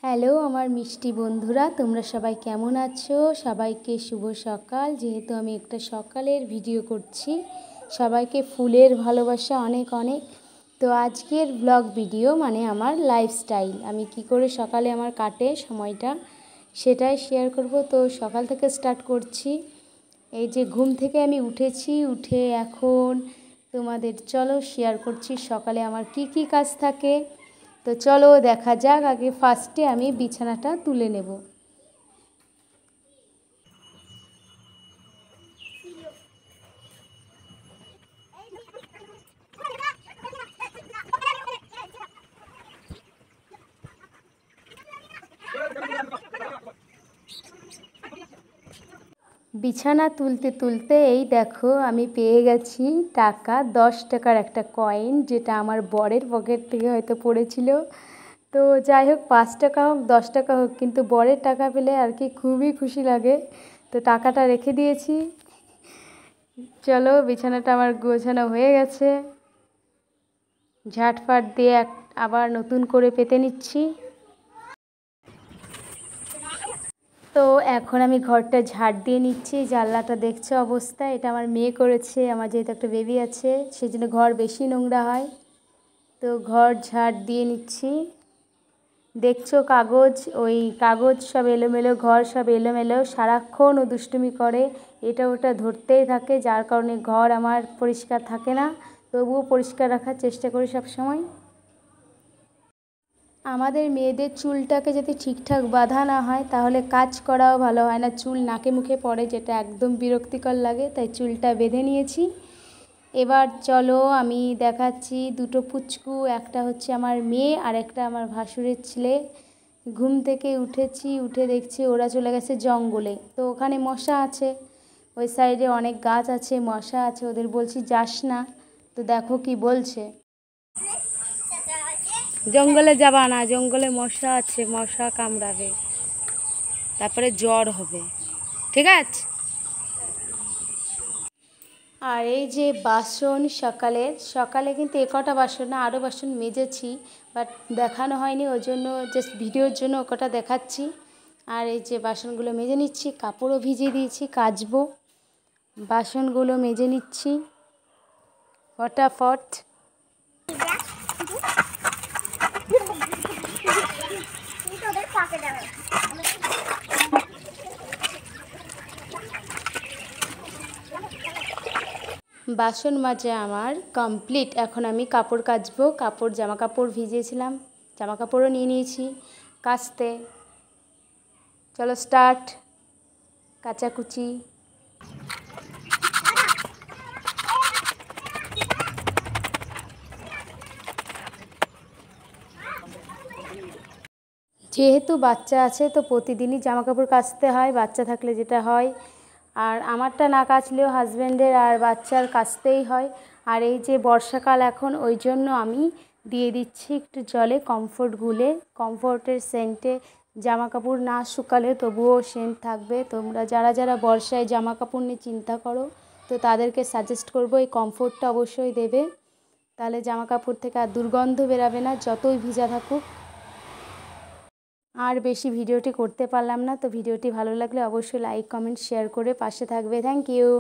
Hello আমার মিষ্টি বন্ধুরা, তোমরা সবাই কেমন আছো? সবাইকে শুভ সকাল। যেহেতু আমি একটা সকালের ভিডিও করছি, সবাইকে ফুলের ভালোবাসা অনেক অনেক। তো আজকের ব্লগ ভিডিও মানে আমার লাইফস্টাইল, আমি কি করে সকালে আমার কাটে সময়টা সেটাই শেয়ার করব। তো সকাল থেকে স্টার্ট করছি। এই যে ঘুম থেকে আমি উঠেছি, উঠে এখন তোমাদের চলো শেয়ার করছি সকালে আমার কি কি কাজ থাকে। তো চলো দেখা যাক। আগে ফার্স্টে আমি বিছানাটা তুলে নেব। বিছানা তুলতে তুলতে এই দেখো আমি পেয়ে গেছি টাকা, 10 টাকার একটা কয়েন, যেটা আমার বরের পকেট থেকে হয়তো পড়েছিল। তো যাই হোক, 5 টাকা হোক 10 টাকা হোক, কিন্তু বরের টাকা পেলে আর কি খুবই খুশি লাগে। তো টাকাটা রেখে দিয়েছি। চলো, বিছানাটা আমার গোছানো হয়ে গেছে। ঝাটফাট দিয়ে আবার নতুন করে পেতে নিচ্ছি। তো এখন আমি ঘরটা ঝাড় দিয়ে নিচ্ছি। জানলাটা দেখছো অবস্থা, এটা আমার মেয়ে করেছে। আমার যেহেতু একটা বেবি আছে, সেই জন্য ঘর বেশি নোংরা হয়। তো ঘর ঝাড় দিয়ে নিচ্ছি। দেখছো ওই কাগজ সব এলোমেলো, ঘর সব এলোমেলো, সারাক্ষণ ও দুষ্টুমি করে, এটা ওটা ধরতেই থাকে, যার কারণে ঘর আমার পরিষ্কার থাকে না। তবুও পরিষ্কার রাখার চেষ্টা করি সব সময়। আমাদের মেয়েদের চুলটাকে যদি ঠিকঠাক বাঁধা না হয় তাহলে কাজ করাও ভালো হয় না, চুল নাকে মুখে পড়ে, যেটা একদম বিরক্তিকর লাগে। তাই চুলটা বেঁধে নিয়েছি। এবার চলো আমি দেখাচ্ছি দুটো পুচকু, একটা হচ্ছে আমার মেয়ে আর একটা আমার ভাসুরের ছেলে। ঘুম থেকে উঠেছি, উঠে দেখছি ওরা চলে গেছে জঙ্গলে। তো ওখানে মশা আছে, ওই সাইডে অনেক গাছ আছে, মশা আছে, ওদের বলছি যাস না। তো দেখো কি বলছে, জঙ্গলে যাবা না, জঙ্গলে মশা আছে, মশা কামড়াবে, তারপরে জ্বর হবে, ঠিক আছে। আর এই যে বাসন, সকালে কিন্তু কটা বাসন না, আরও বাসন মেজেছি, বাট দেখানো হয়নি, ওই জন্য জাস্ট ভিডিওর জন্য কটা দেখাচ্ছি। আর এই যে বাসনগুলো মেজে নিচ্ছি, কাপড়ও ভিজিয়ে দিয়েছি, কাচবো। বাসনগুলো মেজে নিচ্ছি ফটাফট। বাসন মাজা আমার কমপ্লিট। এখন আমি কাপড় কাচবো। জামা কাপড় ভিজিয়েছিলাম, জামা কাপড়ও নিয়ে নিয়েছি কাচতে। চলো স্টার্ট কাচাকুচি। যেহেতু বাচ্চা আছে তো প্রতিদিনই জামা কাপড় কাচতে হয়, বাচ্চা থাকলে যেটা হয়। আর আমারটা না কাচলেও হাজব্যান্ডের আর বাচ্চার কাচতেই হয়। আর এই যে বর্ষাকাল এখন, ওই জন্য আমি দিয়ে দিচ্ছি একটু জলে কমফোর্ট গুলে। কমফোর্টের সেন্টে জামা কাপড় না শুকালে তবুও সেন্ট থাকবে। তোমরা যারা যারা বর্ষায় জামা কাপড় নিয়ে চিন্তা করো, তো তাদেরকে সাজেস্ট করবো এই কমফোর্টটা অবশ্যই দেবে। তাহলে জামা কাপড় থেকে আর দুর্গন্ধ বেরাবে না, যতই ভিজা থাকুক। আর বেশি ভিডিওটি করতে পারলাম না, তো ভিডিওটি ভালো লাগলে অবশ্যই লাইক কমেন্ট শেয়ার করে পাশে থাকবে। Thank you.